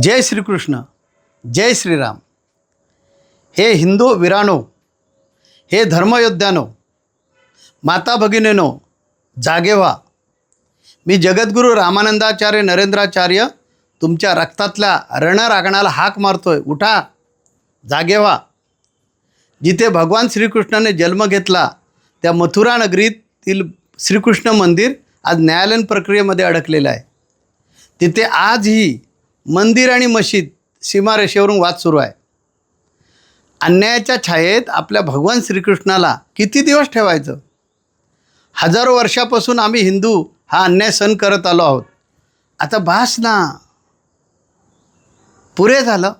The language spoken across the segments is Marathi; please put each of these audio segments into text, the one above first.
जय श्रीकृष्ण, जय श्रीराम. हे हिंदू वीरानो, हे धर्मयोद्ध्यानो, माता भगिनीनो, जागे व्हा. मी जगद्गुरू रामानंदाचार्य नरेंद्राचार्य तुमच्या रक्तातल्या रणरागणाला हाक मारतोय. उठा, जागे व्हा. जिथे भगवान श्रीकृष्णाने जन्म घेतला त्या मथुरा नगरीतील श्रीकृष्ण मंदिर आज न्यायालयीन प्रक्रियेमध्ये अडकलेलं आहे. तिथे आजही मंदिर आणि मशीद सीमारेषेवरून वाद सुरू आहे. अन्यायाच्या छायेत आपल्या भगवान श्रीकृष्णाला किती दिवस ठेवायचं? हजारो वर्षापासून आम्ही हिंदू हा अन्याय सहन करत आलो आहोत. आता बास ना, पुरे झालं.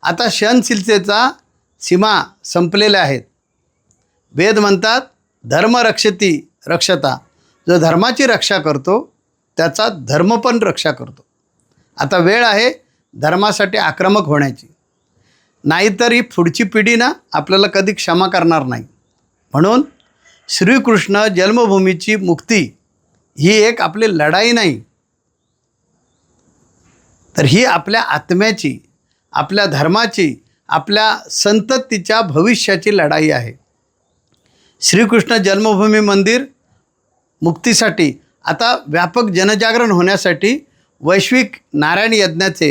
आता सहनशीलतेचा सीमा संपलेल्या आहेत. वेद म्हणतात धर्म रक्षती रक्षता. जो धर्माची रक्षा करतो त्याचा धर्म पण रक्षा करतो. आता वेळ आहे धर्मासाठी आक्रमक होण्याची, नाहीतर ही पुढची पिढी ना आपल्याला कधी क्षमा करणार नाही. म्हणून श्रीकृष्ण जन्मभूमीची मुक्ती ही एक आपली लढाई नाही, तर ही आपल्या आत्म्याची, आपल्या धर्माची, आपल्या संततीच्या भविष्याची लढाई आहे. श्रीकृष्ण जन्मभूमी मंदिर मुक्तीसाठी आता व्यापक जनजागरण होण्यासाठी वैश्विक नारायण यज्ञाचे